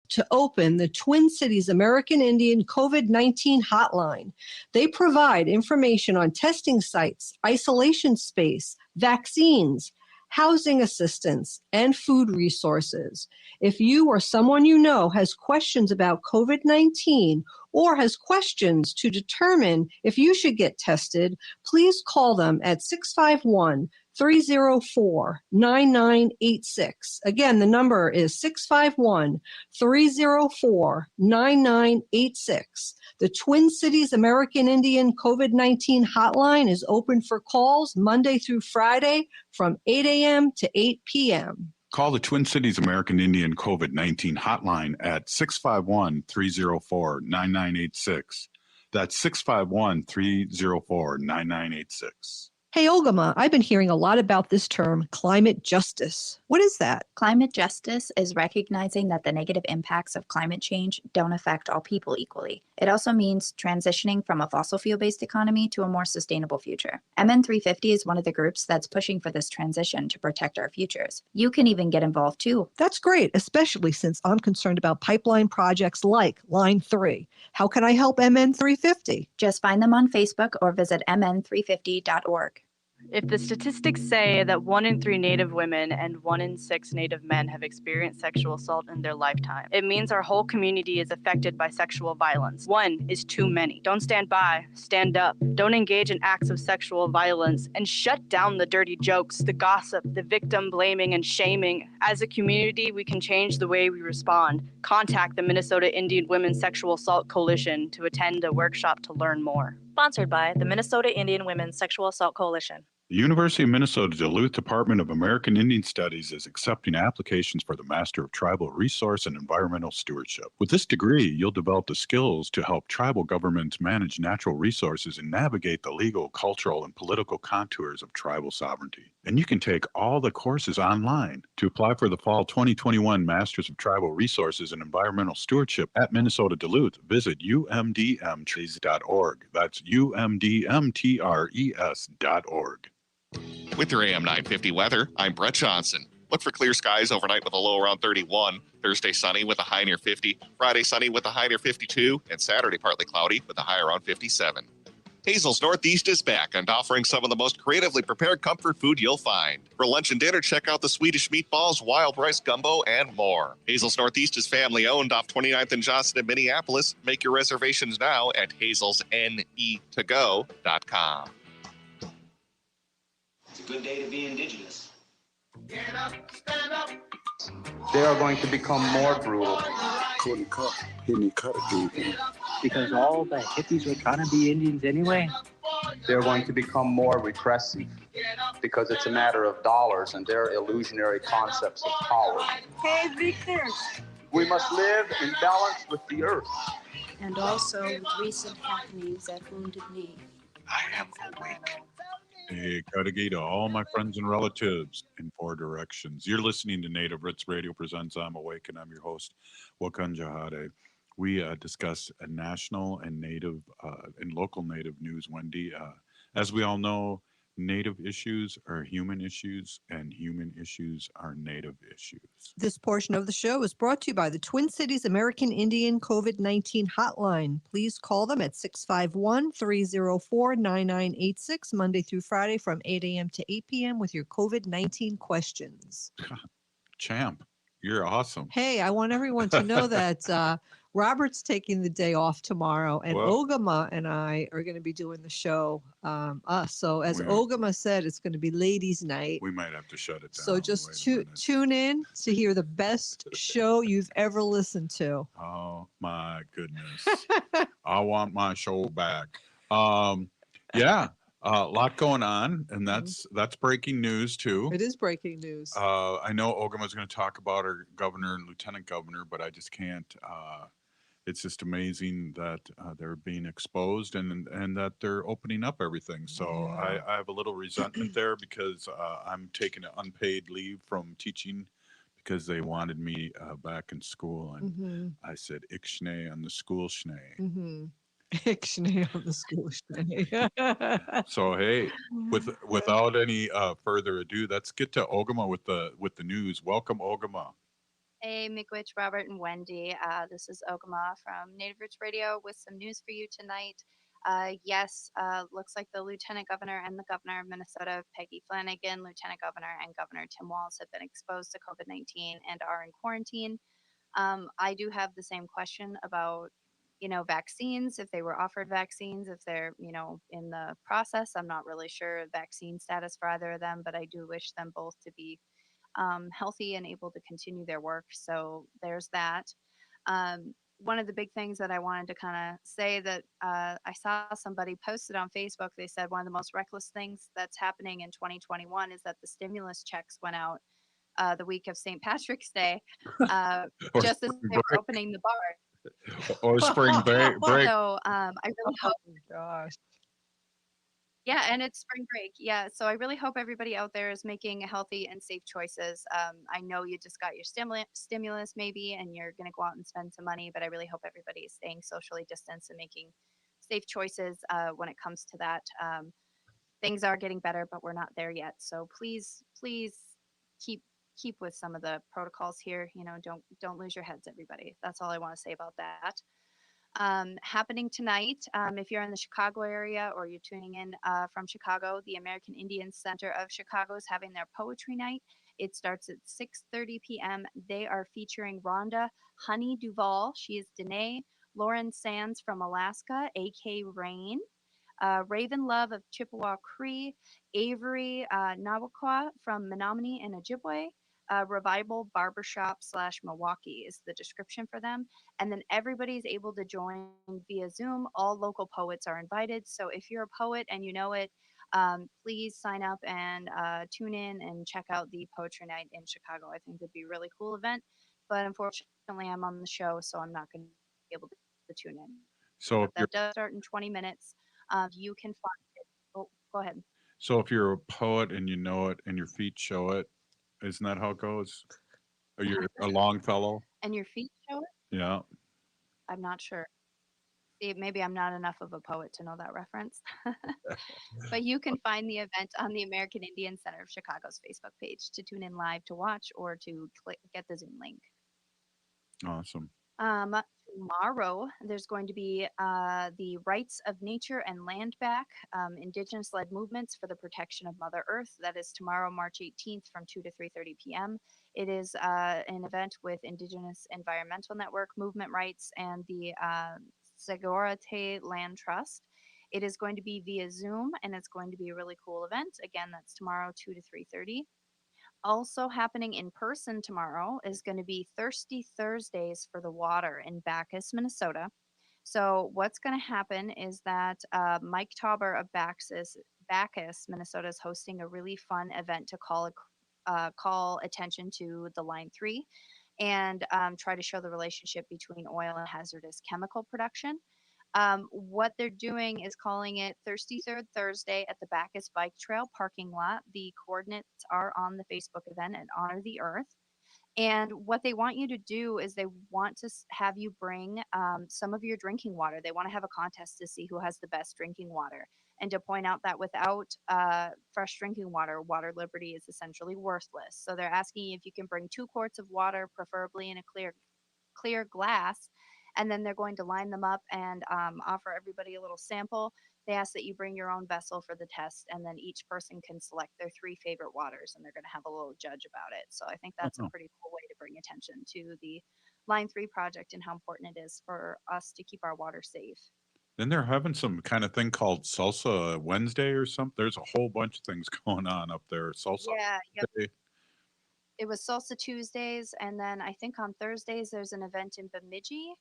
to open the Twin Cities American Indian COVID-19 hotline. They provide information on testing sites, isolation space, vaccines, housing assistance, and food resources. If you or someone you know has questions about COVID-19 or has questions to determine if you should get tested, please call them at 651-304-9986. Again, the number is 651-304-9986. The Twin Cities American Indian COVID-19 hotline is open for calls Monday through Friday from 8 a.m. to 8 p.m. Call the Twin Cities American Indian COVID-19 hotline at 651-304-9986. That's 651-304-9986. Hey, Ogama, I've been hearing a lot about this term, climate justice. What is that? Climate justice is recognizing that the negative impacts of climate change don't affect all people equally. It also means transitioning from a fossil fuel-based economy to a more sustainable future. MN350 is one of the groups that's pushing for this transition to protect our futures. You can even get involved too. That's great, especially since I'm concerned about pipeline projects like Line 3. How can I help MN350? Just find them on Facebook or visit mn350.org. If the statistics say that 1 in 3 Native women and 1 in 6 Native men have experienced sexual assault in their lifetime, it means our whole community is affected by sexual violence. 1 is too many. Don't stand by, stand up. Don't engage in acts of sexual violence, and shut down the dirty jokes, the gossip, the victim blaming and shaming. As a community, we can change the way we respond. Contact the Minnesota Indian Women's Sexual Assault Coalition to attend a workshop to learn more. Sponsored by the Minnesota Indian Women's Sexual Assault Coalition. The University of Minnesota Duluth Department of American Indian Studies is accepting applications for the Master of Tribal Resource and Environmental Stewardship. With this degree, you'll develop the skills to help tribal governments manage natural resources and navigate the legal, cultural, and political contours of tribal sovereignty. And you can take all the courses online. To apply for the fall 2021 Masters of Tribal Resources and Environmental Stewardship at Minnesota Duluth, visit umdmtrees.org. That's umdmtres.org. With your AM 950 weather, I'm Brett Johnson. Look for clear skies overnight with a low around 31. Thursday sunny with a high near 50. Friday sunny with a high near 52. And Saturday partly cloudy with a high around 57. Hazel's Northeast is back and offering some of the most creatively prepared comfort food you'll find. For lunch and dinner, check out the Swedish meatballs, wild rice gumbo, and more. Hazel's Northeast is family owned off 29th and Johnson in Minneapolis. Make your reservations now at hazelsnetogo.com. It's a good day to be indigenous. Get up, stand up. They are going to become more brutal. Couldn't cut. He didn't cut it, dude. Because all the hippies were trying to be Indians anyway. They're going to become more repressive because it's a matter of dollars and their illusionary concepts of power. Hey, Victor. We must live in balance with the earth. And also with recent happenings that wounded me. I am awake. Hey, Kadagi to all my friends and relatives in 4 directions. You're listening to Native Roots Radio presents I'm Awake, and I'm your host, Wakan Jahade. We discuss a national and native and local native news, Wendy. As we all know, native issues are human issues, and human issues are native issues. This portion of the show is brought to you by the Twin Cities American Indian COVID-19 hotline. Please call them at 651-304-9986, Monday through Friday from 8 a.m. to 8 p.m. with your COVID-19 questions. Champ, you're awesome. Hey, I want everyone to know that Robert's taking the day off tomorrow, and Ogama and I are going to be doing the show. So as Ogama said, it's going to be ladies' night. We might have to shut it down. So just tune in to hear the best show you've ever listened to. Oh, my goodness. I want my show back. Yeah. A lot going on, and that's breaking news too. It is breaking news. I know Ogama's going to talk about our governor and lieutenant governor, but I just can't. It's just amazing that they're being exposed and that they're opening up everything. So I have a little resentment there because I'm taking an unpaid leave from teaching because they wanted me back in school, and I said Ixnay on the school schnay. Ixnay on the school schnay. So hey, without any further ado, let's get to Ogama with the news. Welcome, Ogama. Hey, Miigwech, Robert, and Wendy. This is Ogama from Native Roots Radio with some news for you tonight. Yes, looks like the Lieutenant Governor and the Governor of Minnesota, Peggy Flanagan, Lieutenant Governor and Governor Tim Walz have been exposed to COVID-19 and are in quarantine. I do have the same question about, vaccines, if they were offered vaccines, if they're, in the process. I'm not really sure vaccine status for either of them, but I do wish them both to be healthy and able to continue their work. So there's that. One of the big things that I wanted to kind of say that I saw somebody posted on Facebook. They said one of the most reckless things that's happening in 2021 is that the stimulus checks went out the week of St. Patrick's Day, just as they were opening the bar. Or spring break. So I really hope. Oh gosh. Yeah, and it's spring break. Yeah, so I really hope everybody out there is making healthy and safe choices. I know you just got your stimulus maybe, and you're going to go out and spend some money, but I really hope everybody is staying socially distanced and making safe choices when it comes to that. Things are getting better, but we're not there yet. So please keep with some of the protocols here. Don't lose your heads, everybody. That's all I want to say about that. Happening tonight, if you're in the Chicago area or you're tuning in from Chicago, the American Indian Center of Chicago is having their poetry night. It starts at 6:30 p.m. They are featuring Rhonda Honey Duvall. She is Danae. Lauren Sands from Alaska, A.K. Rain. Raven Love of Chippewa Cree, Avery Nawakwa from Menominee and Ojibwe, Revival Barbershop / Milwaukee is the description for them. And then everybody's able to join via Zoom. All local poets are invited. So if you're a poet and you know it, please sign up and tune in and check out the Poetry Night in Chicago. I think it'd be a really cool event. But unfortunately, I'm on the show, so I'm not going to be able to tune in. So But that does start in 20 minutes. You can find it. Oh, go ahead. So if you're a poet and you know it and your feet show it, isn't that how it goes? Or you're a Longfellow? And your feet show it? Yeah. I'm not sure. See, maybe I'm not enough of a poet to know that reference. But you can find the event on the American Indian Center of Chicago's Facebook page to tune in live to watch or to get the Zoom link. Awesome. Tomorrow, there's going to be the Rights of Nature and Land Back, Indigenous-led movements for the protection of Mother Earth. That is tomorrow, March 18th from 2 to 3:30 p.m. It is an event with Indigenous Environmental Network, Movement Rights, and the Segorate Land Trust. It is going to be via Zoom, and it's going to be a really cool event. Again, that's tomorrow, 2 to 3:30. Also happening in person tomorrow is going to be Thirsty Thursdays for the Water in Bacchus, Minnesota. So what's going to happen is that Mike Tauber of Bacchus, Minnesota is hosting a really fun event to call attention to the Line 3 and try to show the relationship between oil and hazardous chemical production. What they're doing is calling it Thirsty Third Thursday at the Bacchus Bike Trail parking lot. The coordinates are on the Facebook event at Honor the Earth. And what they want you to do is they want to have you bring some of your drinking water. They want to have a contest to see who has the best drinking water and to point out that without fresh drinking water, water liberty is essentially worthless. So they're asking you if you can bring 2 quarts of water, preferably in a clear glass, and then they're going to line them up and offer everybody a little sample. They ask that you bring your own vessel for the test, and then each person can select their 3 favorite waters, and they're going to have a little judge about it. So I think that's a pretty cool way to bring attention to the Line 3 project and how important it is for us to keep our water safe. Then they're having some kind of thing called Salsa Wednesday or something. There's a whole bunch of things going on up there. Salsa Wednesday. It was Salsa Tuesdays, and then I think on Thursdays there's an event in Bemidji.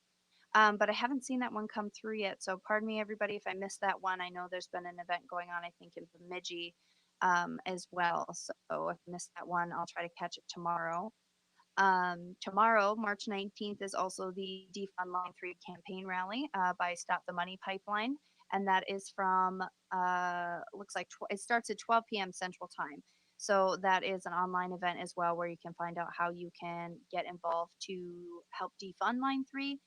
But I haven't seen that one come through yet. So pardon me, everybody, if I missed that one. I know there's been an event going on, I think, in Bemidji as well. So if I missed that one, I'll try to catch it tomorrow. Tomorrow, March 19th, is also the Defund Line 3 campaign rally by Stop the Money Pipeline. And that is from, looks like it starts at 12 p.m. Central Time. So that is an online event as well where you can find out how you can get involved to help defund Line 3.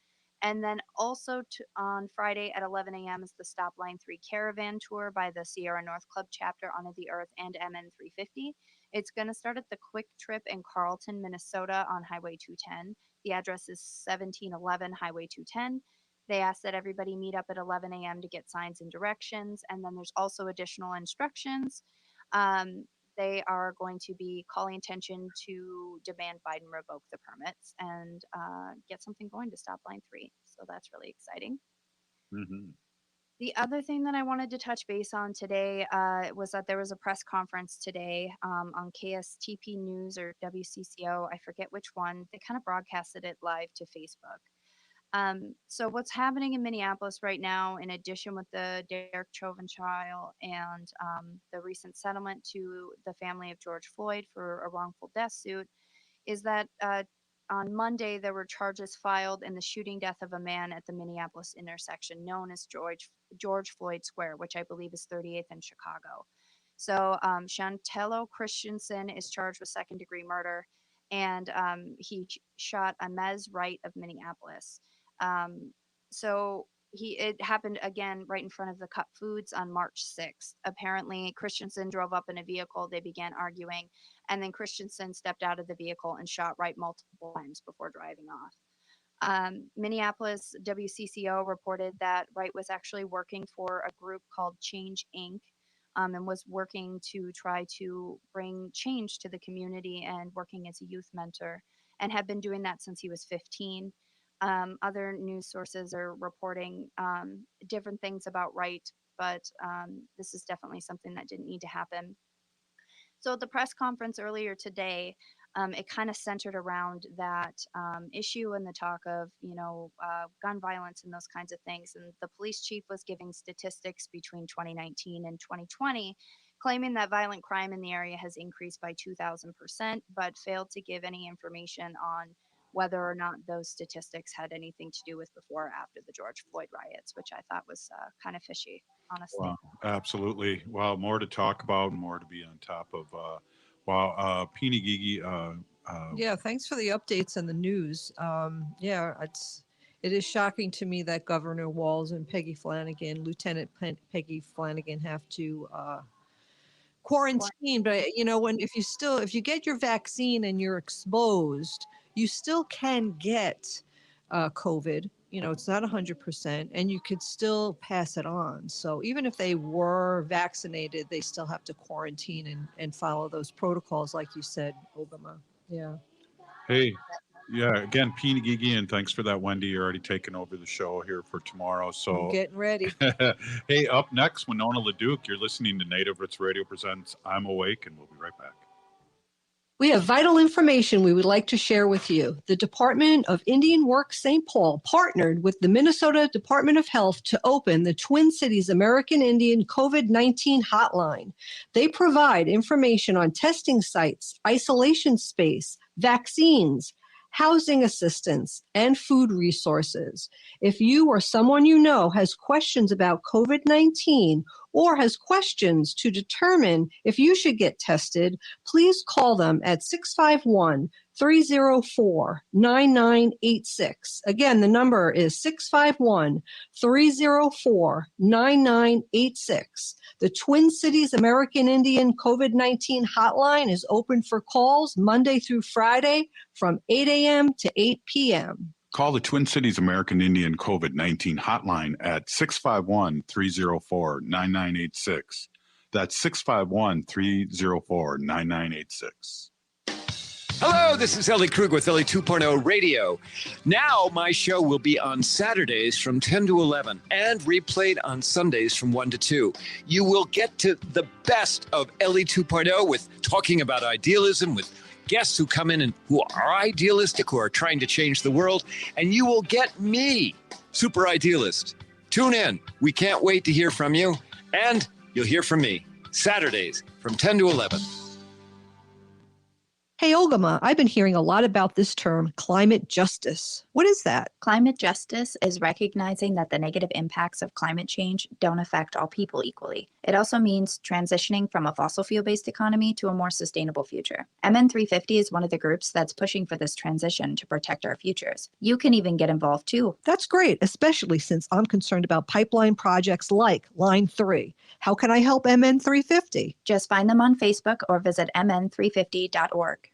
And then also on Friday at 11 a.m. is the Stop Line 3 Caravan Tour by the Sierra North Club chapter, Honor the Earth, and MN350. It's going to start at the Quick Trip in Carlton, Minnesota on Highway 210. The address is 1711 Highway 210. They ask that everybody meet up at 11 a.m. to get signs and directions. And then there's also additional instructions. They are going to be calling attention to demand Biden revoke the permits and get something going to stop line 3. So that's really exciting. Mm-hmm. The other thing that I wanted to touch base on today was that there was a press conference today on KSTP News or WCCO. I forget which one. They kind of broadcasted it live to Facebook. So what's happening in Minneapolis right now, in addition with the Derek Chauvin trial and the recent settlement to the family of George Floyd for a wrongful death suit, is that on Monday, there were charges filed in the shooting death of a man at the Minneapolis intersection known as George Floyd Square, which I believe is 38th in Chicago. So Chantello Christensen is charged with second-degree murder, and he shot Amez Wright of Minneapolis. So it happened again right in front of the Cup Foods on March 6th. Apparently, Christensen drove up in a vehicle. They began arguing, and then Christensen stepped out of the vehicle and shot Wright multiple times before driving off. Minneapolis WCCO reported that Wright was actually working for a group called Change Inc. And was working to try to bring change to the community and working as a youth mentor, and had been doing that since he was 15. Other news sources are reporting different things about Wright, but this is definitely something that didn't need to happen. So at the press conference earlier today, it kind of centered around that issue and the talk of, gun violence and those kinds of things. And the police chief was giving statistics between 2019 and 2020, claiming that violent crime in the area has increased by 2,000%, but failed to give any information on whether or not those statistics had anything to do with before or after the George Floyd riots, which I thought was kind of fishy, honestly. Wow, absolutely. Well, more to talk about, more to be on top of. Peony Gigi. Yeah, thanks for the updates and the news. It is shocking to me that Governor Walz and Peggy Flanagan, Lieutenant Peggy Flanagan, have to quarantine. But if you get your vaccine and you're exposed, you still can get COVID. It's not 100%, and you could still pass it on. So even if they were vaccinated, they still have to quarantine and follow those protocols, like you said, Obama. Yeah. Hey, yeah, again, Peony Gigi, and thanks for that, Wendy. You're already taking over the show here for tomorrow. So I'm getting ready. Hey, up next, Winona LaDuke. You're listening to Native Roots Radio presents I'm Awake, and we'll be right back. We have vital information we would like to share with you. The Department of Indian Works St. Paul partnered with the Minnesota Department of Health to open the Twin Cities American Indian COVID-19 hotline. They provide information on testing sites, isolation space, vaccines, housing assistance, and food resources. If you or someone you know has questions about COVID-19 or has questions to determine if you should get tested, please call them at 651-304-9986. Again, the number is 651-304-9986. The Twin Cities American Indian COVID-19 hotline is open for calls Monday through Friday from 8 a.m. to 8 p.m. Call the Twin Cities American Indian COVID-19 hotline at 651-304-9986. That's 651-304-9986. Hello, this is Ellie Krug with Ellie 2.0 Radio. Now my show will be on Saturdays from 10 to 11 and replayed on Sundays from 1 to 2. You will get to the best of Ellie 2.0 with talking about idealism, with guests who come in and who are idealistic, who are trying to change the world, and you will get me, super idealist. Tune in. We can't wait to hear from you, and you'll hear from me Saturdays from 10 to 11. Hey, Ogama, I've been hearing a lot about this term, climate justice. What is that? Climate justice is recognizing that the negative impacts of climate change don't affect all people equally. It also means transitioning from a fossil fuel-based economy to a more sustainable future. MN350 is one of the groups that's pushing for this transition to protect our futures. You can even get involved too. That's great, especially since I'm concerned about pipeline projects like Line 3. How can I help MN350? Just find them on Facebook or visit mn350.org.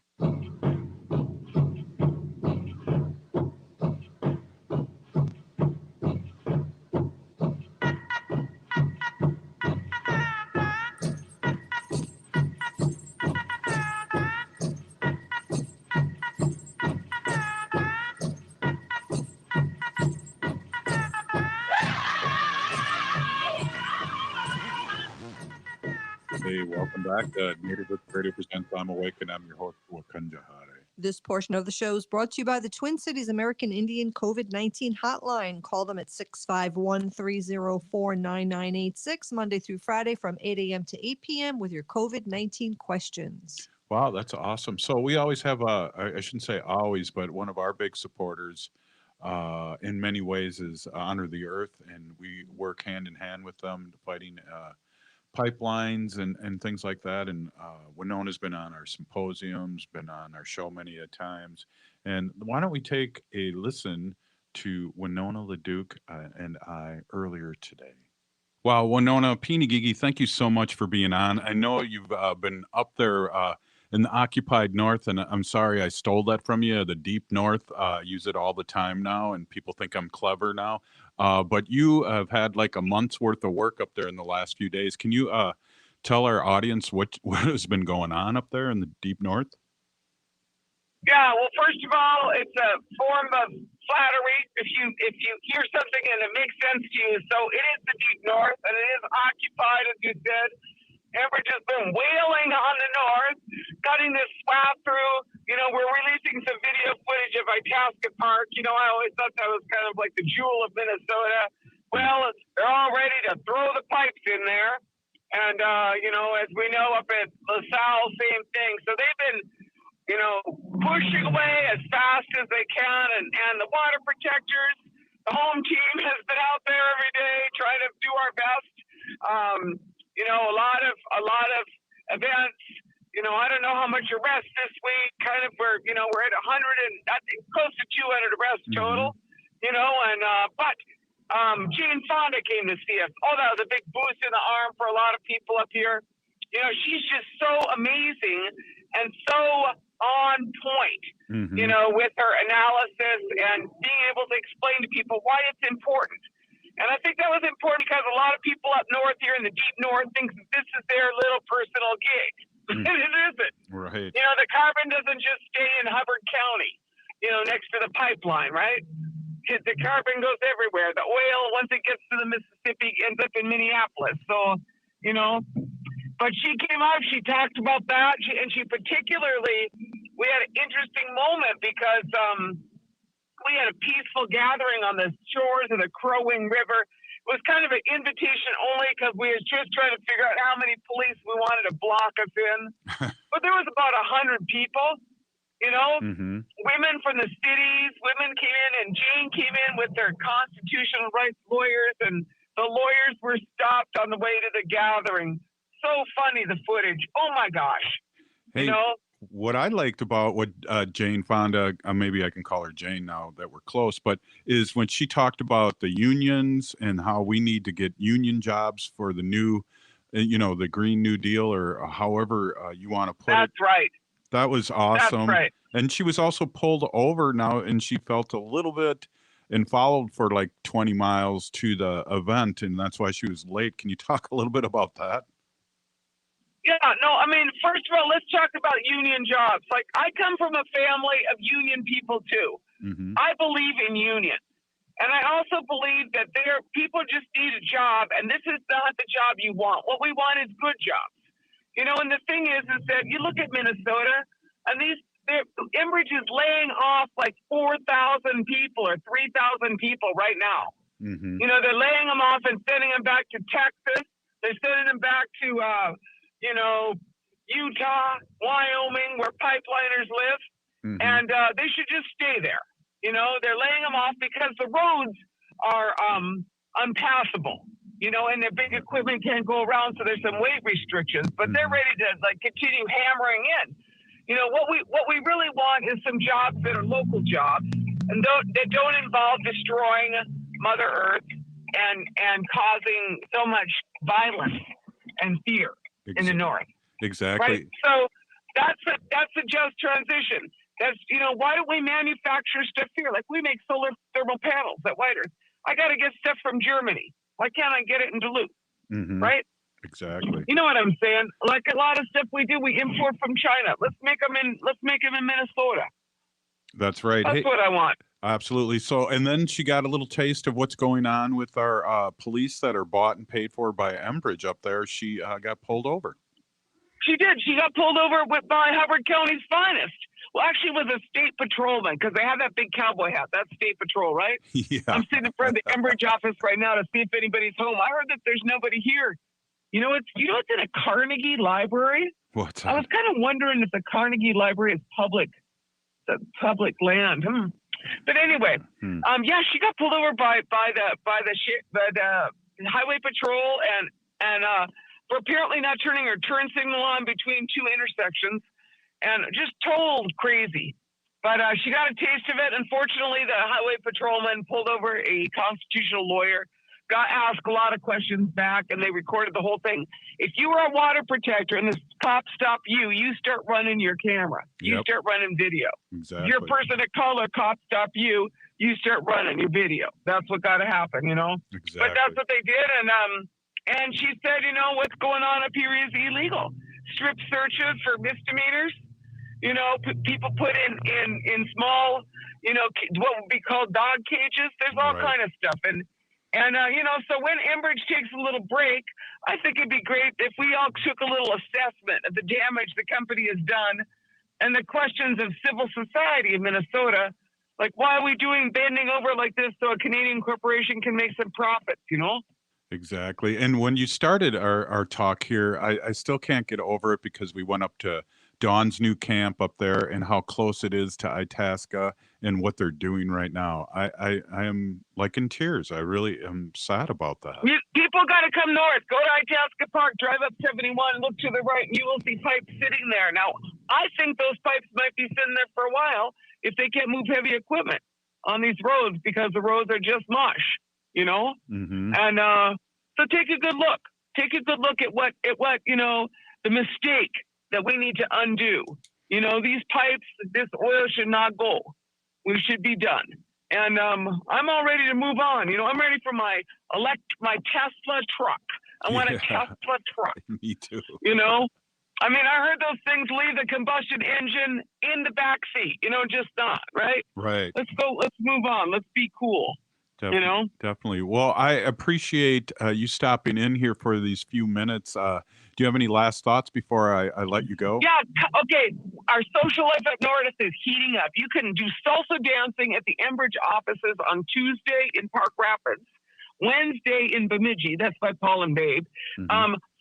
Hey, welcome back. Native Roots Radio presents I'm Awake, and I'm your host, Wakanja Hare. This portion of the show is brought to you by the Twin Cities American Indian COVID-19 hotline. Call them at 651-304-9986, Monday through Friday from 8 a.m. to 8 p.m. with your COVID-19 questions. Wow, that's awesome. So we always have I shouldn't say always, but one of our big supporters in many ways is Honor the Earth, and we work hand in hand with them fighting pipelines and things like that. And Winona's been on our symposiums, been on our show many a times. And why don't we take a listen to Winona LaDuke and I earlier today? Wow, Winona Pinigigi, thank you so much for being on. I know you've been up there in the occupied north, and I'm sorry I stole that from you. The deep north, use it all the time now, and people think I'm clever now. But you have had like a month's worth of work up there in the last few days. Can you tell our audience what has been going on up there in the deep north? Yeah, well, first of all, it's a form of flattery if you hear something and it makes sense to you. So it is the deep north, and it is occupied, as you said. Enbridge has been wailing on the north, cutting this swath through. You know, we're releasing some video footage of Itasca Park. You know, I always thought that was kind of like the jewel of Minnesota. Well, they're all ready to throw the pipes in there. And, you know, as we know, up at LaSalle, same thing. So they've been, you know, pushing away as fast as they can. And the water protectors, the home team has been out there every day trying to do our best. You know, a lot of events. You know, I don't know how much arrests this week. Kind of, we're at 100 and I think close to 200 arrests total. You know, and but Jane Fonda came to see us. Oh, that was a big boost in the arm for a lot of people up here. You know, she's just so amazing and so on point. You know, with her analysis and being able to explain to people why it's important. And I think that was important because a lot of people up north here in the deep north think that this is their little personal gig. It isn't. Right. You know, the carbon doesn't just stay in Hubbard County, you know, next to the pipeline, right? The carbon goes everywhere. The oil, once it gets to the Mississippi, ends up in Minneapolis. So, you know, but she came out, she talked about that. She particularly, we had an interesting moment because we had a peaceful gathering on the shores of the Crow Wing River. It was kind of an invitation only because we were just trying to figure out how many police we wanted to block us in. But there was about 100 people, you know, women from the cities. Women came in, and Jane came in with their constitutional rights lawyers, and the lawyers were stopped on the way to the gathering. So funny, the footage. Oh my gosh. Hey, you know? what I liked about what Jane Fonda, maybe I can call her Jane now that we're close, but is when she talked about the unions and how we need to get union jobs for the new, you know, the Green New Deal, or however you want to put it. That's right. That was awesome. That's right. And she was also pulled over now, and she felt a little bit and followed for like 20 miles to the event, and that's why she was late. Can you talk a little bit about that? Yeah, no, I mean, first of all, let's talk about union jobs. Like, I come from a family of union people too. I believe in union. And I also believe that people just need a job, and this is not the job you want. What we want is good jobs. You know, and the thing is that you look at Minnesota, and Enbridge is laying off like 4,000 people or 3,000 people right now. You know, they're laying them off and sending them back to Texas. They're sending them back to, you know, Utah, Wyoming, where pipeliners live, and they should just stay there. You know, they're laying them off because the roads are unpassable. You know, and their big equipment can't go around, so there's some weight restrictions. But they're ready to like continue hammering in. You know, what we really want is some jobs that are local jobs and that don't involve destroying Mother Earth and causing so much violence and fear in the north. Exactly. Right. So that's a just transition. That's, you know, why don't we manufacture stuff here? Like we make solar thermal panels at White Earth. I got to get stuff from Germany. Why can't I get it in Duluth? Right? Exactly. You know what I'm saying? Like a lot of stuff we do, we import from China. Let's make them in Minnesota. That's right. That's what I want. Absolutely. So, and then she got a little taste of what's going on with our police that are bought and paid for by Enbridge up there. She got pulled over. She did. She got pulled over by Hubbard County's finest. Well, actually, it was a state patrolman because they have that big cowboy hat. That's state patrol, right? Yeah. I'm sitting in front of the Enbridge office right now to see if anybody's home. I heard that there's nobody here. You know, it's in a Carnegie library. What's I was kind of wondering if the Carnegie Library is public land. But anyway, yeah, she got pulled over by the highway patrol and for apparently not turning her turn signal on between two intersections, and just totaled crazy. But she got a taste of it. Unfortunately, the highway patrolman pulled over a constitutional lawyer, got asked a lot of questions back, and they recorded the whole thing. If you were a water protector and the cop stopped you, you start running your camera. You start running video. Exactly. If you're a person of color, cop stop you, you start running your video. That's what got to happen, you know? Exactly. But that's what they did. And she said, you know, what's going on up here is illegal. Strip searches for misdemeanors. You know, people put in small, you know, what would be called dog cages. There's all kind of stuff. And you know, so when Enbridge takes a little break, I think it'd be great if we all took a little assessment of the damage the company has done and the questions of civil society in Minnesota. Like, why are we bending over like this so a Canadian corporation can make some profits, you know? Exactly. And when you started our talk here, I still can't get over it because we went up to Dawn's new camp up there and how close it is to Itasca and what they're doing right now. I am like in tears. I really am sad about that. People got to come north. Go to Itasca Park, drive up 71, look to the right, and you will see pipes sitting there. Now, I think those pipes might be sitting there for a while if they can't move heavy equipment on these roads because the roads are just mush, you know? And so take a good look. Take a good look at what, you know, the mistake that we need to undo. You know, these pipes, this oil should not go. We should be done. And I'm all ready to move on. You know, I'm ready for my Tesla truck. I want a Tesla truck. Me too. You know? I mean, I heard those things leave the combustion engine in the back seat. You know, just not, right? Right. Let's go. Let's move on. Let's be cool. Definitely, you know? Definitely. Well, I appreciate you stopping in here for these few minutes. Do you have any last thoughts before I let you go? Yeah. Okay. Our social life up north is heating up. You can do salsa dancing at the Enbridge offices on Tuesday in Park Rapids, Wednesday in Bemidji. That's by Paul and Babe.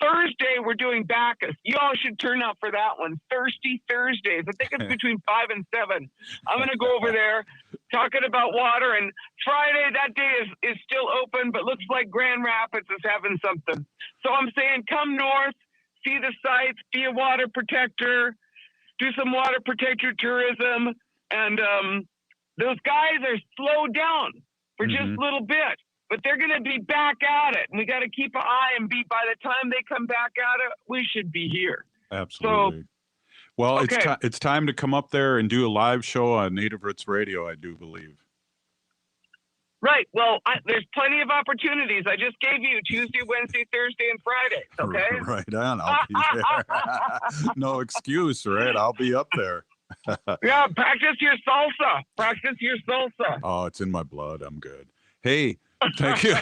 Thursday, we're doing Bacchus. You all should turn out for that one. Thirsty Thursdays. I think it's between 5 and 7. I'm going to go over there talking about water. And Friday, that day is still open, but looks like Grand Rapids is having something. So I'm saying come north, see the sights, be a water protector, do some water protector tourism. And those guys are slowed down for just a little bit. But they're going to be back at it. And we got to keep an eye and by the time they come back at it, we should be here. Absolutely. So, well, it's time to come up there and do a live show on Native Roots Radio, I do believe. Right. Well, there's plenty of opportunities. I just gave you Tuesday, Wednesday, Thursday, and Friday. Okay. Right on. I'll be there. No excuse, right? I'll be up there. Yeah. Practice your salsa. Practice your salsa. Oh, it's in my blood. I'm good. Hey, thank you,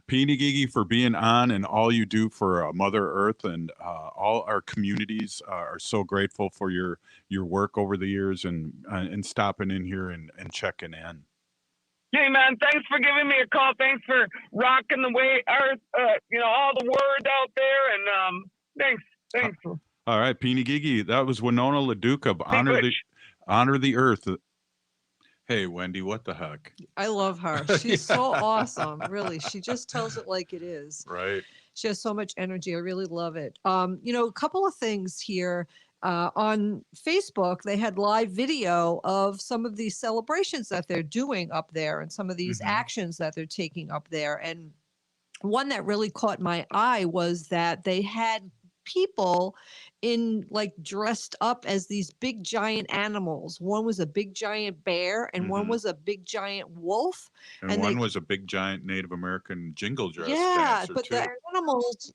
Peeny Gigi, for being on and all you do for Mother Earth, and all our communities are so grateful for your work over the years and stopping in here and checking in. Hey man, thanks for giving me a call. Thanks for rocking the way Earth, you know, all the word out there, and thanks. All right, Peeny Gigi. That was Winona LaDuke of Honor the Earth. Hey, Wendy, what the heck? I love her. She's so awesome. Really. She just tells it like it is. Right. She has so much energy. I really love it. A couple of things here. On Facebook, they had live video of some of these celebrations that they're doing up there and some of these actions that they're taking up there. And one that really caught my eye was that they had people in like dressed up as these big giant animals. One was a big giant bear and one was a big giant wolf. And one was a big giant Native American jingle dress Yeah, dancer but too. the animals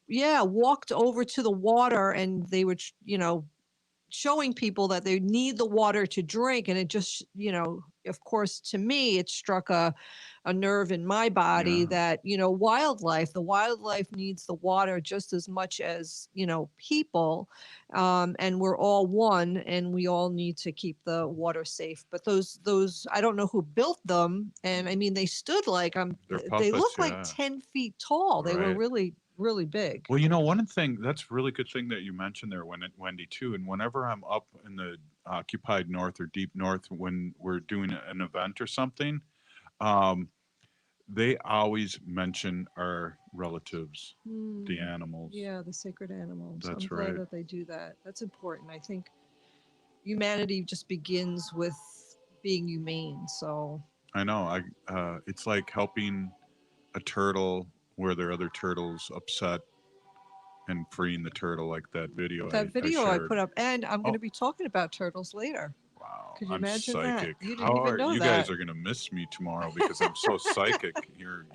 walked over to the water and they were, showing people that they need the water to drink. And it just, of course, to me, it struck a nerve in my body that, the wildlife needs the water just as much as, people. And we're all one and we all need to keep the water safe. But those, I don't know who built them. And I mean, they stood like, they look like 10 feet tall. They were really, really big. Well, one thing that's a really good thing that you mentioned there, Wendy, too. And whenever I'm up in the occupied north or deep north, when we're doing an event or something, they always mention our relatives, the animals. Yeah, the sacred animals. That's I'm glad that they do that. That's important. I think humanity just begins with being humane. So I know. It's like helping a turtle where there are other turtles upset and freeing the turtle, like that video. I put up, and I'm going to be talking about turtles later. Wow, Could you I'm imagine psychic. that? You didn't even know you that. guys are going to miss me tomorrow because I'm so psychic here,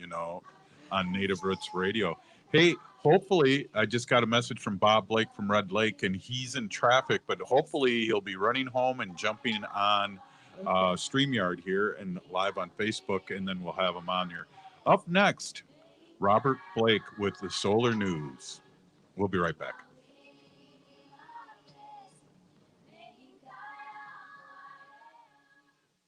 on Native Roots Radio. Hey, hopefully, I just got a message from Bob Blake from Red Lake, and he's in traffic, but hopefully he'll be running home and jumping on StreamYard here and live on Facebook, and then we'll have him on here. Up next, Robert Blake with the Solar News. We'll be right back.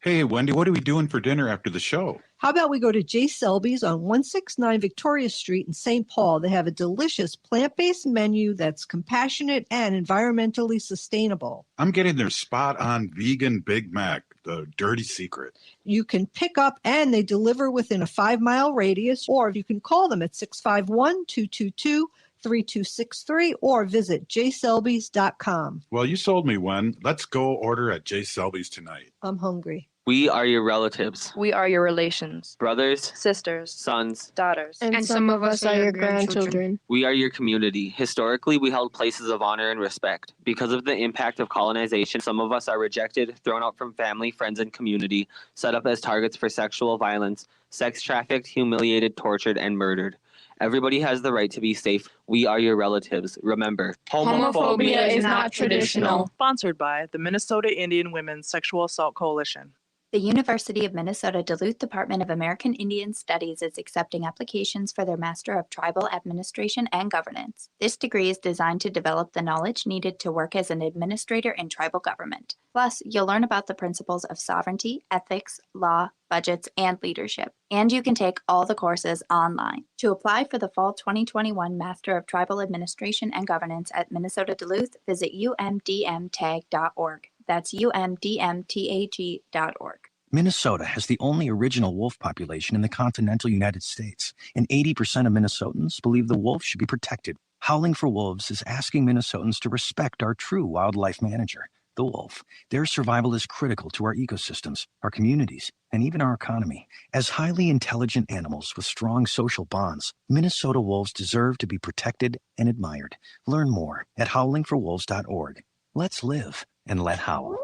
Hey, Wendy, what are we doing for dinner after the show? How about we go to J. Selby's on 169 Victoria Street in St. Paul? They have a delicious plant-based menu that's compassionate and environmentally sustainable. I'm getting their spot-on vegan Big Mac, the dirty secret. You can pick up and they deliver within a 5-mile radius, or you can call them at 651-222-3263 or visit jselbys.com. Well, you sold me, Wen. Let's go order at J. Selby's tonight. I'm hungry. We are your relatives. We are your relations. Brothers, sisters, sons, daughters. And some of us are your grandchildren. We are your community. Historically, we held places of honor and respect. Because of the impact of colonization, some of us are rejected, thrown out from family, friends, and community, set up as targets for sexual violence, sex trafficked, humiliated, tortured, and murdered. Everybody has the right to be safe. We are your relatives. Remember, homophobia is not traditional. Sponsored by the Minnesota Indian Women's Sexual Assault Coalition. The University of Minnesota Duluth Department of American Indian Studies is accepting applications for their Master of Tribal Administration and Governance. This degree is designed to develop the knowledge needed to work as an administrator in tribal government. Plus, you'll learn about the principles of sovereignty, ethics, law, budgets, and leadership. And you can take all the courses online. To apply for the fall 2021 Master of Tribal Administration and Governance at Minnesota Duluth, visit umdmtag.org. That's umdmtag.org. Minnesota has the only original wolf population in the continental United States, and 80% of Minnesotans believe the wolf should be protected. Howling for Wolves is asking Minnesotans to respect our true wildlife manager, the wolf. Their survival is critical to our ecosystems, our communities, and even our economy. As highly intelligent animals with strong social bonds, Minnesota wolves deserve to be protected and admired. Learn more at howlingforwolves.org. Let's live and let howl.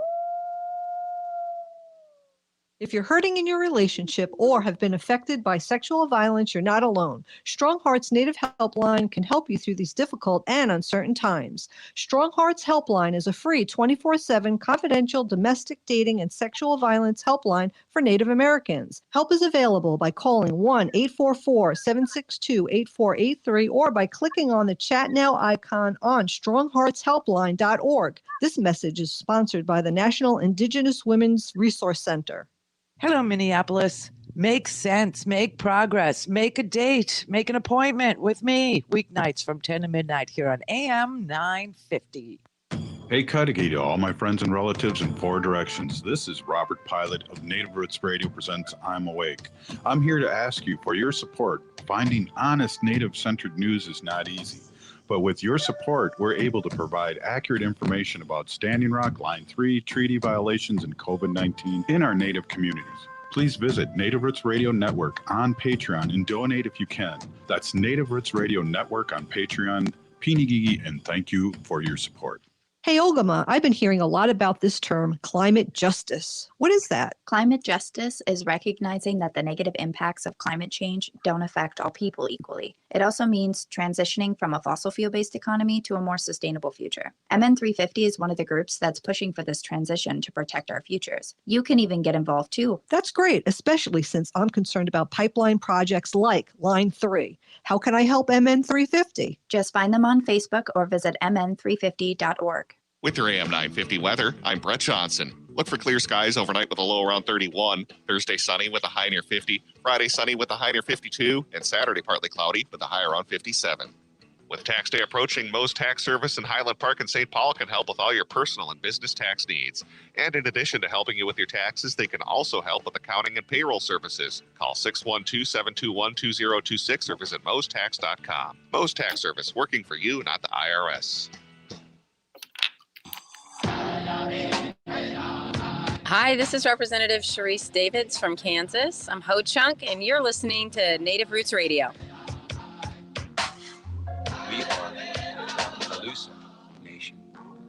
If you're hurting in your relationship or have been affected by sexual violence, you're not alone. Strong Hearts Native Helpline can help you through these difficult and uncertain times. Strong Hearts Helpline is a free 24/7 confidential domestic dating and sexual violence helpline for Native Americans. Help is available by calling 1-844-762-8483 or by clicking on the Chat Now icon on strongheartshelpline.org. This message is sponsored by the National Indigenous Women's Resource Center. Hello, Minneapolis. Make sense, make progress, make a date, make an appointment with me. Weeknights from 10 to midnight here on AM 950. Hey, Cudahy to all my friends and relatives in four directions. This is Robert Pilot of Native Roots Radio presents I'm Awake. I'm here to ask you for your support. Finding honest Native-centered news is not easy. But with your support, we're able to provide accurate information about Standing Rock, Line 3, treaty violations, and COVID-19 in our Native communities. Please visit Native Roots Radio Network on Patreon and donate if you can. That's Native Roots Radio Network on Patreon. Pinigigi, and thank you for your support. Hey, Olgama, I've been hearing a lot about this term, climate justice. What is that? Climate justice is recognizing that the negative impacts of climate change don't affect all people equally. It also means transitioning from a fossil fuel-based economy to a more sustainable future. MN350 is one of the groups that's pushing for this transition to protect our futures. You can even get involved too. That's great, especially since I'm concerned about pipeline projects like Line 3. How can I help MN350? Just find them on Facebook or visit mn350.org. With your AM 950 weather, I'm Brett Johnson. Look for clear skies overnight with a low around 31. Thursday sunny with a high near 50. Friday sunny with a high near 52. And Saturday partly cloudy with a high around 57. With tax day approaching, Moe's Tax Service in Highland Park and St. Paul can help with all your personal and business tax needs. And in addition to helping you with your taxes, they can also help with accounting and payroll services. Call 612-721-2026 or visit moestax.com. Moe's Tax Service, working for you, not the IRS. Hi, this is Representative Sharice Davids from Kansas. I'm Ho Chunk, and you're listening to Native Roots Radio. We are the Calusa Nation.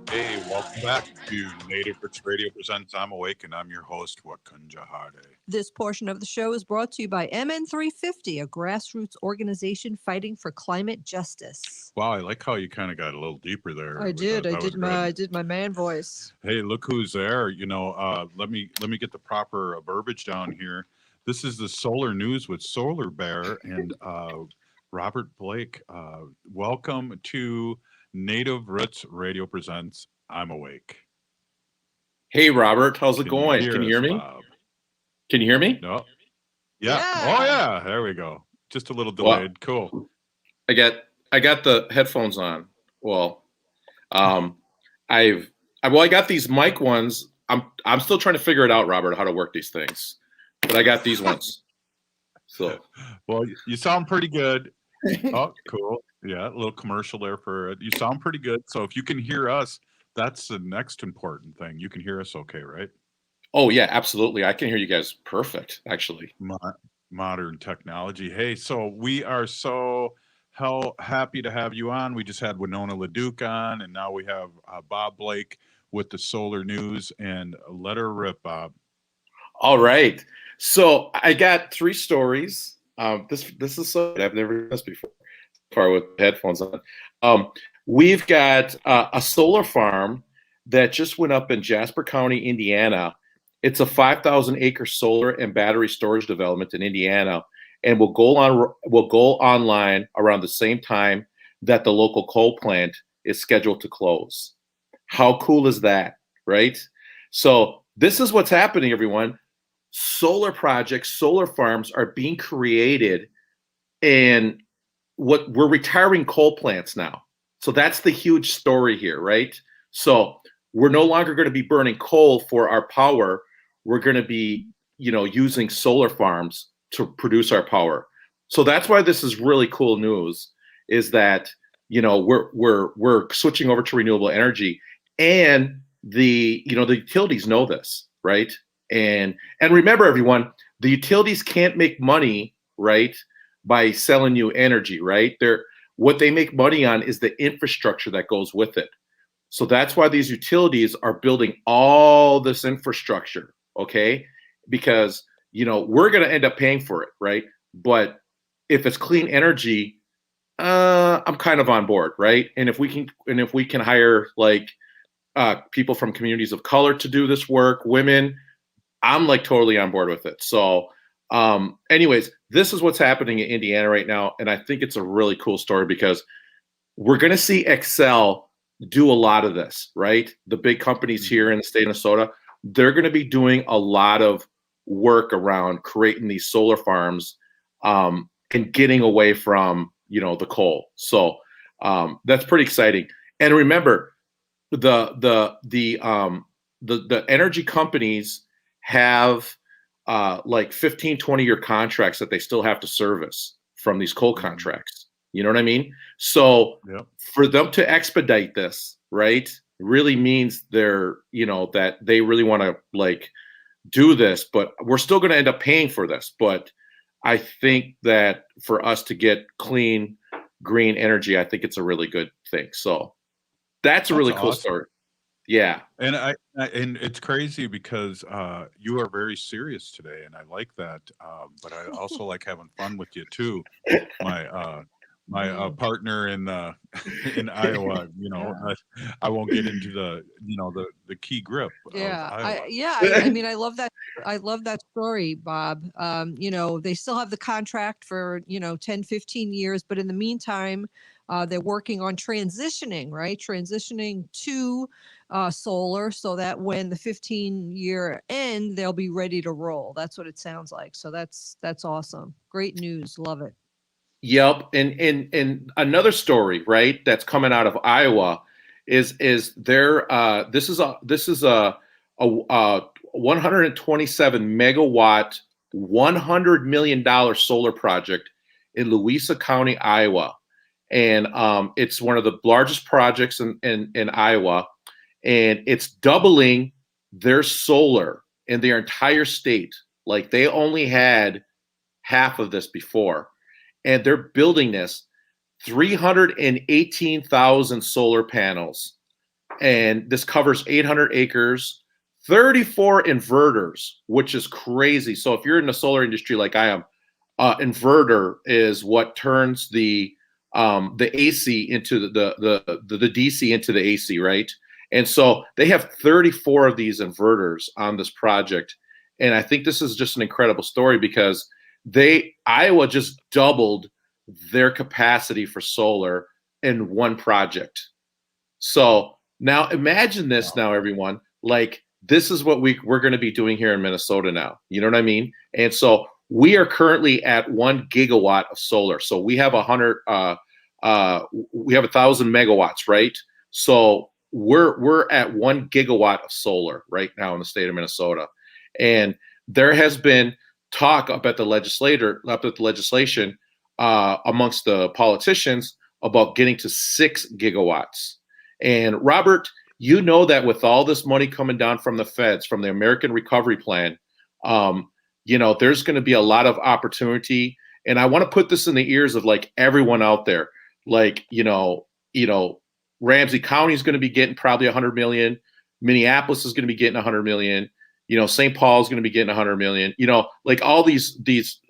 Hey, welcome back to Native Roots Radio presents I'm Awake, and I'm your host, Wakunja Hade. This portion of the show is brought to you by MN350, a grassroots organization fighting for climate justice. Wow, I like how you kind of got a little deeper there. I did. That I did my man voice. Hey, look who's there. You know, let me get the proper verbiage down here. This is the Solar News with Solar Bear and Robert Blake. Welcome to Native Roots Radio presents I'm Awake. Hey, Robert, how's it going? Can you hear me? Bob? Can you hear me? No. Yeah. Oh, yeah. There we go. Just a little delayed. Cool. I got the headphones on. Well, I got these mic ones. I'm still trying to figure it out, Robert, how to work these things. But I got these ones. So, well, you sound pretty good. Oh, cool. Yeah, a little commercial there for it. You sound pretty good. So if you can hear us, that's the next important thing. You can hear us okay, right? Oh, yeah, absolutely. I can hear you guys perfect, actually. Modern technology. Hey, so we are so happy to have you on. We just had Winona LaDuke on, and now we have Bob Blake with the Solar News. And let her rip, Bob. All right. So I got 3 stories. This is so I've never done this before. Far with headphones on. We've got a solar farm that just went up in Jasper County, Indiana. It's a 5,000-acre solar and battery storage development in Indiana, and will go online around the same time that the local coal plant is scheduled to close. How cool is that, right? So this is what's happening, everyone. Solar projects, solar farms are being created, and we're retiring coal plants now. So that's the huge story here, right? So we're no longer going to be burning coal for our power. We're going to be, using solar farms to produce our power. So that's why this is really cool news, is that, we're switching over to renewable energy, and the utilities know this, right? And remember, everyone, the utilities can't make money, right, by selling you energy, right? What they make money on is the infrastructure that goes with it. So that's why these utilities are building all this infrastructure, okay? Because, we're going to end up paying for it, right? But if it's clean energy, I'm kind of on board, right? And if we can hire people from communities of color to do this work, women, I'm totally on board with it. So anyways, this is what's happening in Indiana right now. And I think it's a really cool story because we're going to see Excel do a lot of this, right? The big companies here in the state of Minnesota, they're going to be doing a lot of work around creating these solar farms and getting away from the coal. So that's pretty exciting. And remember, the energy companies have like 15, 20-year contracts that they still have to service from these coal contracts. You know what I mean? So for them to expedite this, right, really means that they really want to like do this, but we're still going to end up paying for this. But I think that for us to get clean, green energy, I think it's a really good thing. So that's a really cool awesome. story. Yeah. And and it's crazy because you are very serious today, and I like that. But I also like having fun with you too. My partner in in Iowa, I won't get into the key grip of Iowa. I mean, I love that. I love that story, Bob. They still have the contract for 10, 15 years, but in the meantime, they're working on transitioning to solar, so that when the 15-year end, they'll be ready to roll. That's what it sounds like. So that's awesome. Great news. Love it. Yep. And another story, right, that's coming out of Iowa is there. This is a 127 megawatt, $100 million solar project in Louisa County, Iowa. And it's one of the largest projects in Iowa. And it's doubling their solar in their entire state. Like they only had half of this before. And they're building this 318,000 solar panels. And this covers 800 acres, 34 inverters, which is crazy. So if you're in the solar industry like I am, inverter is what turns the AC into the DC into the AC, right? And so they have 34 of these inverters on this project. And I think this is just an incredible story because Iowa just doubled their capacity for solar in one project. So now imagine this now, everyone, like this is what we're going to be doing here in Minnesota now. You know what I mean? And so we are currently at 1 gigawatt of solar. So we have 1,000 megawatts, right? So we're at 1 gigawatt of solar right now in the state of Minnesota. And there has been talk up at the legislation amongst the politicians about getting to 6 gigawatts. And Robert, you know that with all this money coming down from the feds, from the American Recovery Plan, there's going to be a lot of opportunity. And I want to put this in the ears of like everyone out there. Like, Ramsey County is going to be getting probably 100 million. Minneapolis is going to be getting 100 million. St. Paul is going to be getting 100 million. Like all these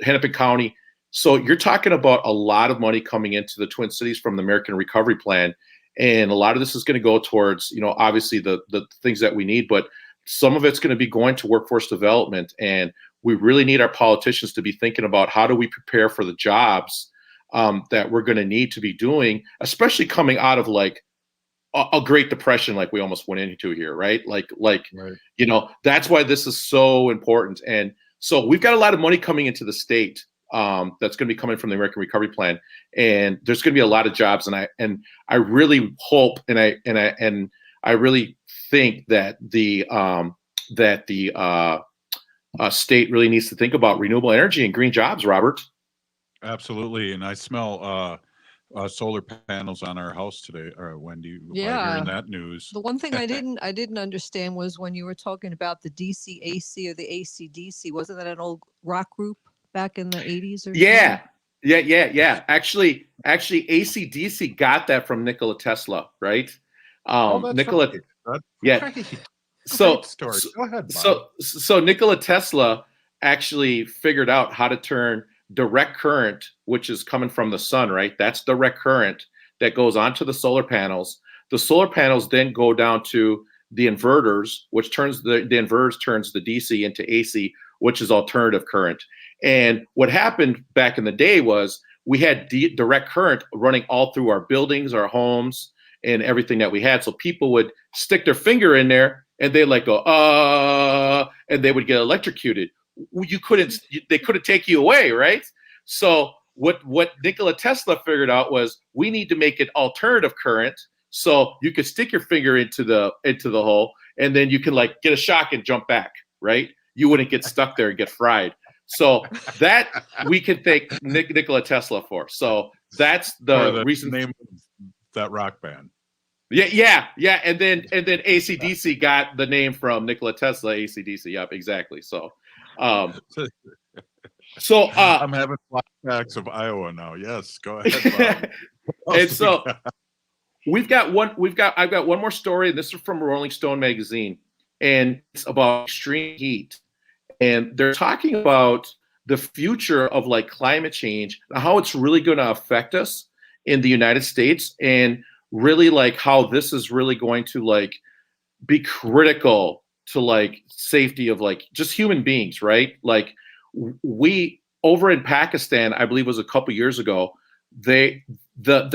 Hennepin County. So you're talking about a lot of money coming into the Twin Cities from the American Recovery Plan. And a lot of this is going to go towards, obviously the things that we need, but some of it's going to be going to workforce development. And we really need our politicians to be thinking about how do we prepare for the jobs that we're going to need to be doing, especially coming out of like a Great Depression, like we almost went into here, right? Right. That's why this is so important. And so we've got a lot of money coming into the state that's going to be coming from the American Recovery Plan, and there's going to be a lot of jobs. And I really hope and I really think that the state really needs to think about renewable energy and green jobs, Robert. Absolutely. And I smell solar panels on our house today, Wendy, by hearing that news. The one thing I didn't understand was when you were talking about the DC AC or the AC/DC, wasn't that an old rock group back in the 80s or yeah. Something? Yeah. Actually AC/DC got that from Nikola Tesla, right? Nikola, right. Right. So story. Go ahead, Bob. So Nikola Tesla actually figured out how to turn direct current, which is coming from the sun, right? That's direct current that goes onto the solar panels. The solar panels then go down to the inverters, which turns the inverters turns the DC into AC, which is alternative current. And what happened back in the day was we had direct current running all through our buildings, our homes, and everything that we had. So people would stick their finger in there and they like go, and they would get electrocuted. they couldn't take you away, right? So what Nikola Tesla figured out was we need to make an alternative current so you could stick your finger into the hole and then you can like get a shock and jump back, right? You wouldn't get stuck there and get fried. So that we can thank Nikola Tesla for. So that's the reason. Name of that rock band. Yeah. And then AC/DC got the name from Nikola Tesla. AC/DC. Yep, exactly. So, I'm having flashbacks of Iowa now. Yes, go ahead, Bob. And so I've got one more story. This is from Rolling Stone magazine, and it's about extreme heat. And they're talking about the future of like climate change, how it's really going to affect us in the United States, and really like how this is really going to like be critical to like safety of like just human beings, right? Like we over in Pakistan, I believe it was a couple years ago, the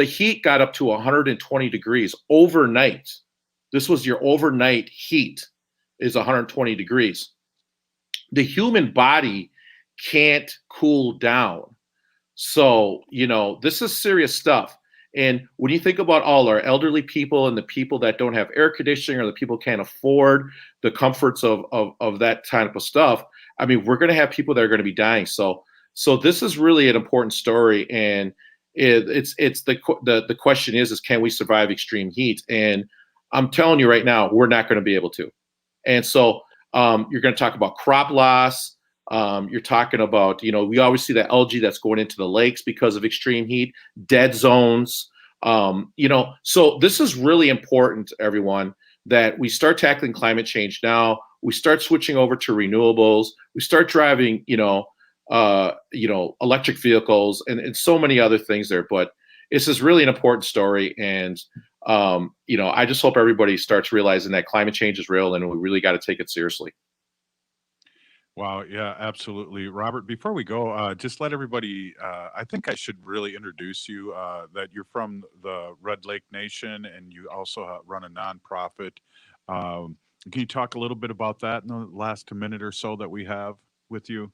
heat got up to 120 degrees overnight. This was your overnight heat is 120 degrees. The human body can't cool down. So, this is serious stuff. And when you think about all our elderly people and the people that don't have air conditioning or the people can't afford the comforts of that type of stuff, I mean, we're going to have people that are going to be dying. So this is really an important story. And it's the question is can we survive extreme heat? And I'm telling you right now, we're not going to be able to. And so you're going to talk about crop loss. You're talking about, we always see that algae that's going into the lakes because of extreme heat, dead zones. So this is really important, everyone, that we start tackling climate change now. We start switching over to renewables. We start driving, electric vehicles and so many other things there. But this is really an important story. And, I just hope everybody starts realizing that climate change is real and we really got to take it seriously. Wow. Yeah, absolutely. Robert, before we go, just let everybody, I think I should really introduce you, that you're from the Red Lake Nation and you also run a nonprofit. Can you talk a little bit about that in the last minute or so that we have with you?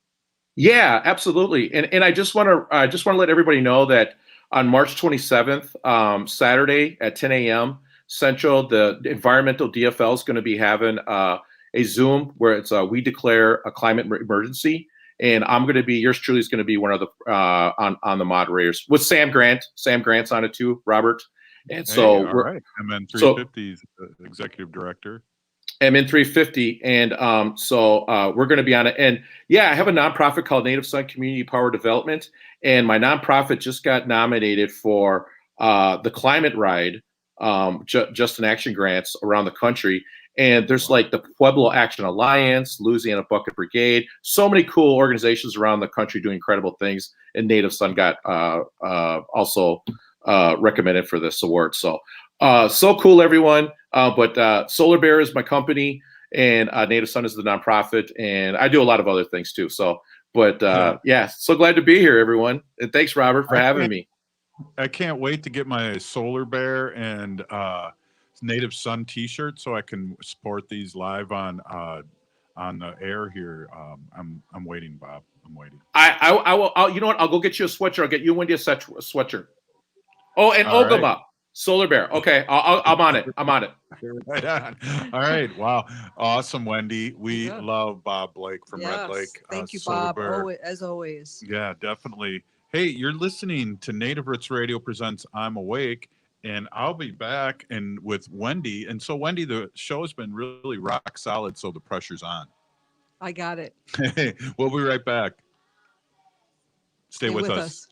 Yeah, absolutely. And I just want to let everybody know that on March 27th, Saturday at 10 a.m. Central, the environmental DFL is going to be having a Zoom where it's we declare a climate emergency, and I'm going to be yours truly is going to be one of the on the moderators with Sam Grant. Sam Grant's on it too, Robert. And so all right, MN 350's executive director. MN 350, and we're going to be on it. And yeah, I have a nonprofit called Native Son Community Power Development, and my nonprofit just got nominated for the Climate Ride, Just in Action grants around the country. And there's like the Pueblo Action Alliance, Louisiana Bucket Brigade, so many cool organizations around the country doing incredible things. And Native Son got also recommended for this award. So cool, everyone. But Solar Bear is my company, and Native Son is the nonprofit, and I do a lot of other things too. So, yeah, so glad to be here, everyone. And thanks, Robert, for having me. I can't wait to get my Solar Bear and Native Son T-shirt so I can support these live on the air here. I'm waiting, Bob. I'm waiting. I will. You know what? I'll go get you a sweatshirt. I'll get you and Wendy a sweatshirt. Oh, and Ogama. Right. Solar Bear. Okay, I'm on it. I'm on it. Right on. All right. Wow. Awesome, Wendy. We love Bob Blake from Red Lake. Thank you, Solar Bob. Bear. As always. Yeah, definitely. Hey, you're listening to Native Roots Radio presents I'm Awake, and I'll be back and with Wendy. And so, Wendy, the show has been really rock solid, so the pressure's on. I got it. Hey, we'll be right back. Stay with us.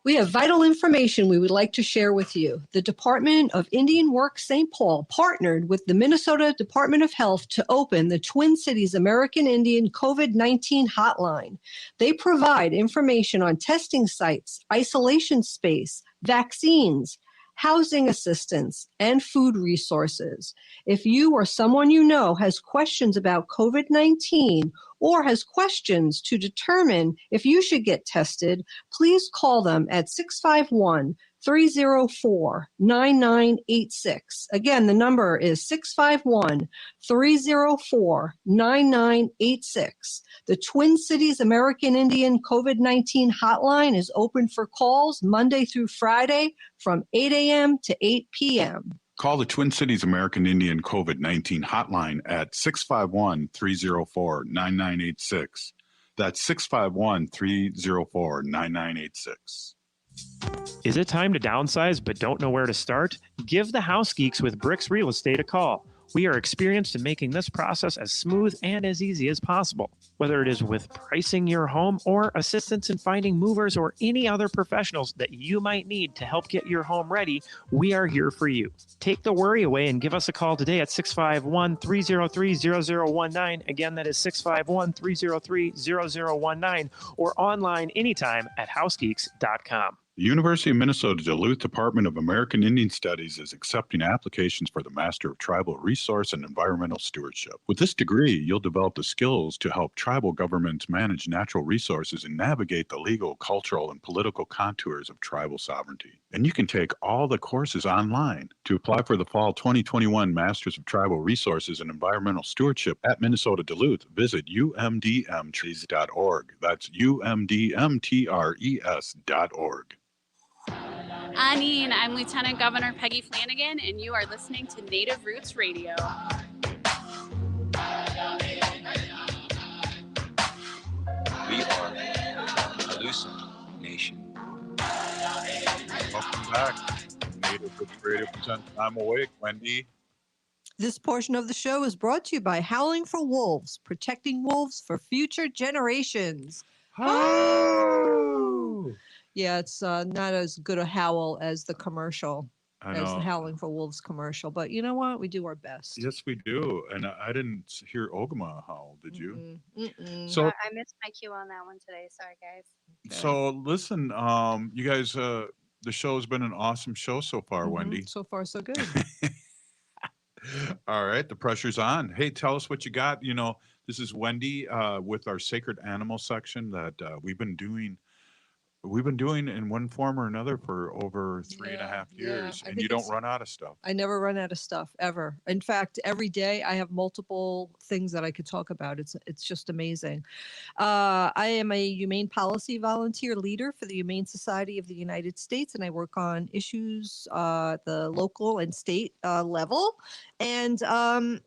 We have vital information we would like to share with you. The Department of Indian Works St. Paul partnered with the Minnesota Department of Health to open the Twin Cities American Indian COVID-19 hotline. They provide information on testing sites, isolation space, vaccines, housing assistance, and food resources. If you or someone you know has questions about COVID-19 or has questions to determine if you should get tested, please call them at 651-304-9986. Again, the number is 651-304-9986. The Twin Cities American Indian COVID-19 hotline is open for calls Monday through Friday from 8 a.m. to 8 p.m. Call the Twin Cities American Indian COVID-19 hotline at 651-304-9986. That's 651-304-9986. Is it time to downsize but don't know where to start? Give the House Geeks with Bricks Real Estate a call. We are experienced in making this process as smooth and as easy as possible. Whether it is with pricing your home or assistance in finding movers or any other professionals that you might need to help get your home ready, we are here for you. Take the worry away and give us a call today at 651-303-0019. Again, that is 651-303-0019 or online anytime at housegeeks.com. The University of Minnesota Duluth Department of American Indian Studies is accepting applications for the Master of Tribal Resource and Environmental Stewardship. With this degree, you'll develop the skills to help tribal governments manage natural resources and navigate the legal, cultural, and political contours of tribal sovereignty. And you can take all the courses online. To apply for the fall 2021 Masters of Tribal Resources and Environmental Stewardship at Minnesota Duluth, visit umdmtrees.org. That's umdmtres.org. Anine, I'm Lieutenant Governor Peggy Flanagan, and you are listening to Native Roots Radio. We are Alusa Nation. Welcome back. Native Roots Radio presents I'm Awake. Wendy. This portion of the show is brought to you by Howling for Wolves, protecting wolves for future generations. Oh! Yeah, it's not as good a howl as the commercial, I as the know. Howling for Wolves commercial. But you know what? We do our best. Yes, we do. And I didn't hear Ogama howl, did you? So So, I missed my cue on that one today. Sorry, guys. so listen, you guys, the show has been an awesome show so far, Wendy. So far, so good. All right, the pressure's on. Hey, tell us what you got. You know, this is Wendy with our sacred animal section that we've been doing in one form or another for over 3.5 years, I and think you don't it's- run out of stuff. I never run out of stuff ever. In fact, every day I have multiple things that I could talk about. It's just amazing. I am a humane policy volunteer leader for the Humane Society of the United States, and I work on issues the local and state level. And I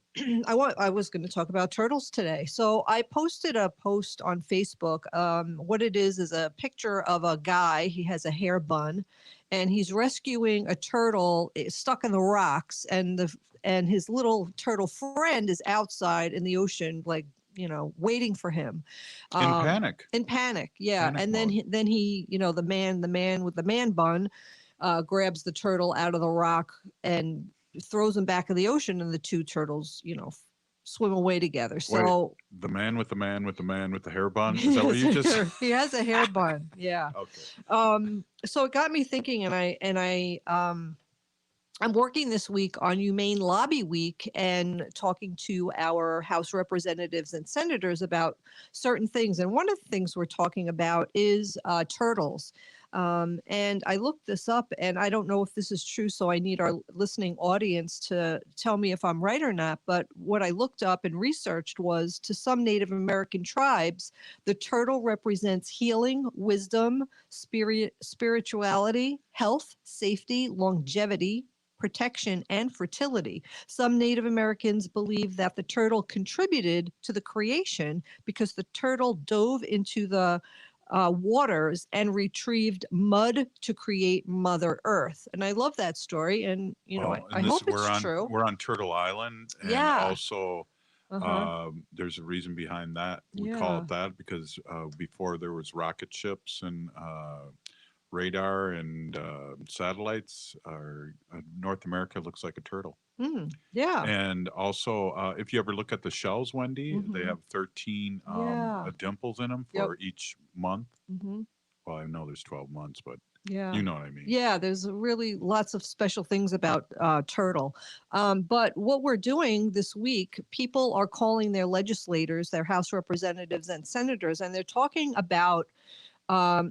was going to talk about turtles today. So I posted a post on Facebook. What it is a picture of a guy. He has a hair bun, and he's rescuing a turtle stuck in the rocks, and his little turtle friend is outside in the ocean, like, waiting for him. In panic. In panic, yeah. Panic And then he, the man with the man bun, grabs the turtle out of the rock and throws him back in the ocean, and the two turtles, swim away together. So Wait, the man with the man with the man with the hair bun. Is that what you just? he has a hair bun. Yeah. Okay. So it got me thinking, I'm working this week on Humane Lobby Week and talking to our House representatives and senators about certain things. And one of the things we're talking about is turtles. And I looked this up, and I don't know if this is true, so I need our listening audience to tell me if I'm right or not. But what I looked up and researched was, to some Native American tribes, the turtle represents healing, wisdom, spirituality, health, safety, longevity, protection, and fertility. Some Native Americans believe that the turtle contributed to the creation because the turtle dove into the waters and retrieved mud to create Mother Earth. And I love that story. And, I hope it's true. We're on Turtle Island. And Yeah. also, there's a reason behind that. We call it that because before there was rocket ships and radar and satellites, North America looks like a turtle. Yeah. And also, if you ever look at the shells, Wendy, they have 13 dimples in them for each month. Well, I know there's 12 months, but Yeah. You know what I mean? Yeah, there's really lots of special things about turtle. But what we're doing this week, people are calling their legislators, their House representatives and senators, and they're talking about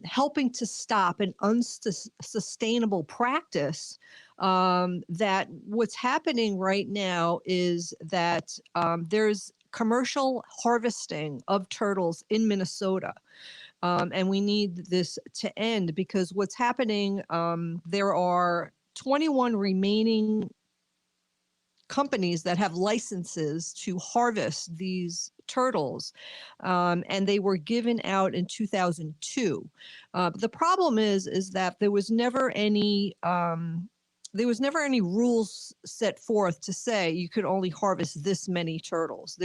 helping to stop an unsustainable practice. That what's happening right now is that there's commercial harvesting of turtles in Minnesota. And we need this to end because what's happening, there are 21 remaining companies that have licenses to harvest these turtles, and they were given out in 2002. The problem is that there was never any rules set forth to say you could only harvest this many turtles.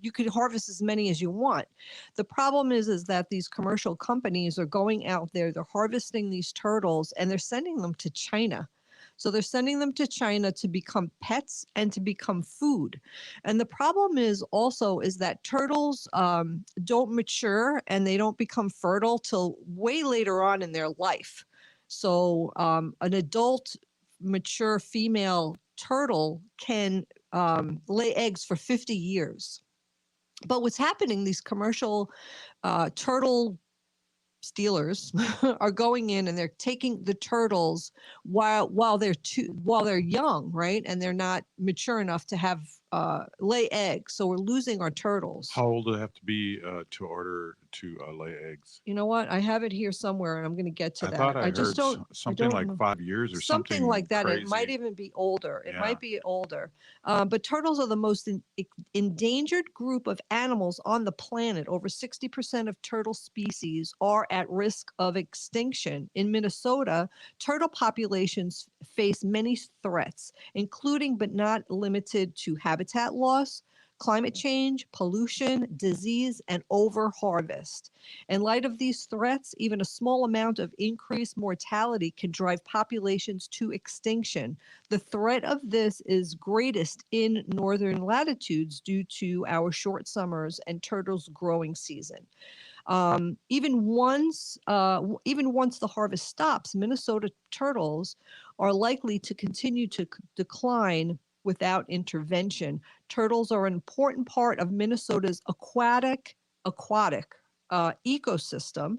You could harvest as many as you want. The problem is that these commercial companies are going out there, they're harvesting these turtles and they're sending them to China. So they're sending them to China to become pets and to become food. And the problem is that turtles don't mature and they don't become fertile till way later on in their life. So an adult mature female turtle can lay eggs for 50 years. But what's happening, these commercial turtle stealers are going in and they're taking the turtles while they're young, right? And they're not mature enough to have lay eggs. So we're losing our turtles. How old do they have to be to order to lay eggs? You know what? I have it here somewhere, and I'm going to get to I that. thought I just heard don't something like know. 5 years or something like that. crazy. It might even be older. It Yeah. might be older. But turtles are the most endangered group of animals on the planet. Over 60% of turtle species are at risk of extinction. In Minnesota, turtle populations face many threats, including but not limited to habitat loss, climate change, pollution, disease, and overharvest. In light of these threats, even a small amount of increased mortality can drive populations to extinction. The threat of this is greatest in northern latitudes due to our short summers and turtles' growing season. Even once the harvest stops, Minnesota turtles are likely to continue to decline without intervention. Turtles are an important part of Minnesota's aquatic ecosystem.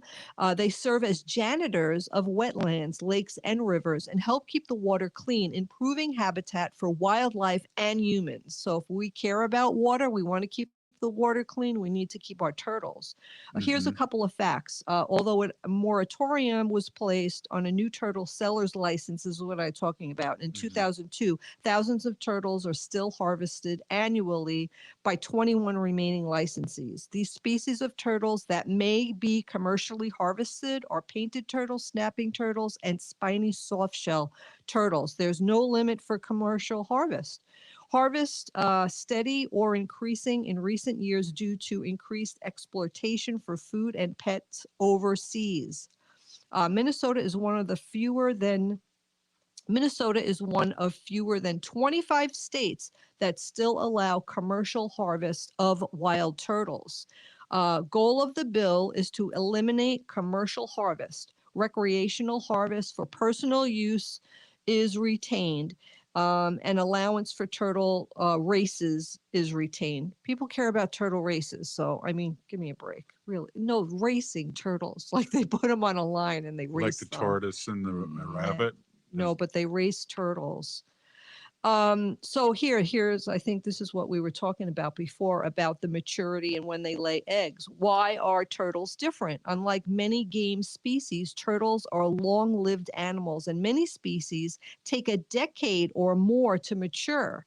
They serve as janitors of wetlands, lakes, and rivers and help keep the water clean, improving habitat for wildlife and humans. So if we care about water, we want to keep the water clean, we need to keep our turtles. Here's a couple of facts. Although a moratorium was placed on a new turtle seller's license, is what I'm talking about, in 2002, thousands of turtles are still harvested annually by 21 remaining licensees. These species of turtles that may be commercially harvested are painted turtles, snapping turtles, and spiny softshell turtles. There's no limit for commercial harvest. Harvest steady or increasing in recent years due to increased exploitation for food and pets overseas. Minnesota is one of fewer than 25 states that still allow commercial harvest of wild turtles. Goal of the bill is to eliminate commercial harvest. Recreational harvest for personal use is retained. And allowance for turtle races is retained. People care about turtle races, so I mean, give me a break. Really, no, racing turtles, like they put them on a line and they race Like the them. tortoise and the rabbit. No, but they race turtles. So here's, I think this is what we were talking about before about the maturity and when they lay eggs. Why are turtles different? Unlike many game species, turtles are long-lived animals, and many species take a decade or more to mature.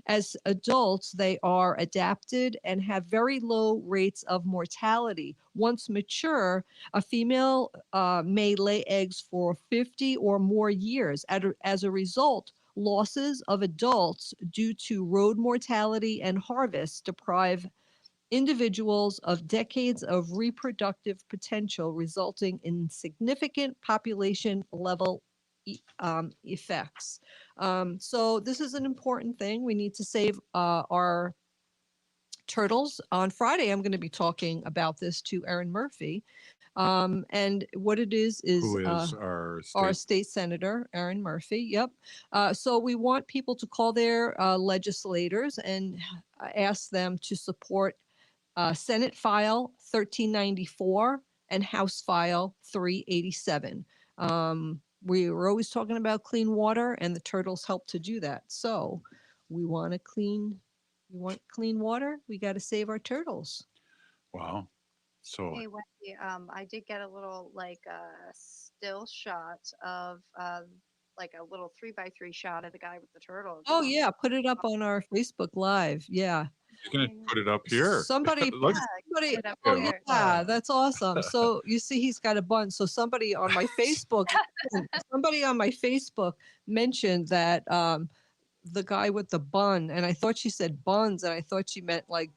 As adults, they are adapted and have very low rates of mortality. Once mature, a female may lay eggs for 50 or more years. As a result, losses of adults due to road mortality and harvest deprive individuals of decades of reproductive potential, resulting in significant population level effects. So this is an important thing. We need to save our turtles. On Friday, I'm going to be talking about this to Erin Murphy. And what it is Who is our state senator, Aaron Murphy. Yep. So we want people to call their legislators and ask them to support Senate File 1394 and House File 387. We were always talking about clean water, and the turtles help to do that. So we want clean water. We got to save our turtles. Wow. So Hey Wendy, I did get a little still shot of like a little 3x3 shot of the guy with the turtle. Oh yeah, put it up on our Facebook Live. Yeah. he's going to put it up here. Somebody, Look. somebody, up oh here. yeah, that's awesome. So you see, he's got a bun. So somebody on my Facebook, mentioned that the guy with the bun, and I thought she said buns, and I thought she meant like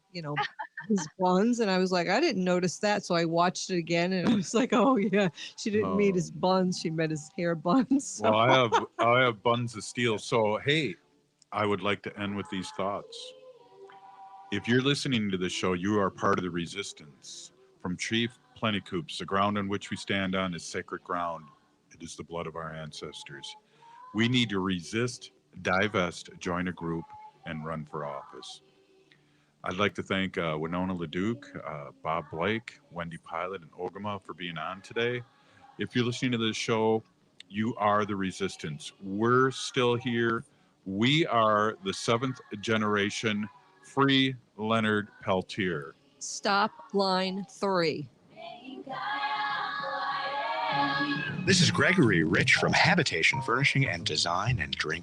his buns, and I was like, I didn't notice that, so I watched it again, and I was like, oh yeah, she didn't mean his buns, she meant his hair buns. So. Well, I have buns of steel. So hey, I would like to end with these thoughts. If you're listening to this show, you are part of the resistance. From Chief Plentycoops, the ground on which we stand on is sacred ground. It is the blood of our ancestors. We need to resist, divest, join a group, and run for office. I'd like to thank Winona LaDuke, Bob Blake, Wendy Pilot, and Ogama for being on today. If you're listening to this show, you are the resistance. We're still here. We are the 7th generation Free Leonard Peltier. Stop line 3. This is Gregory Rich from Habitation Furnishing and Design and Drink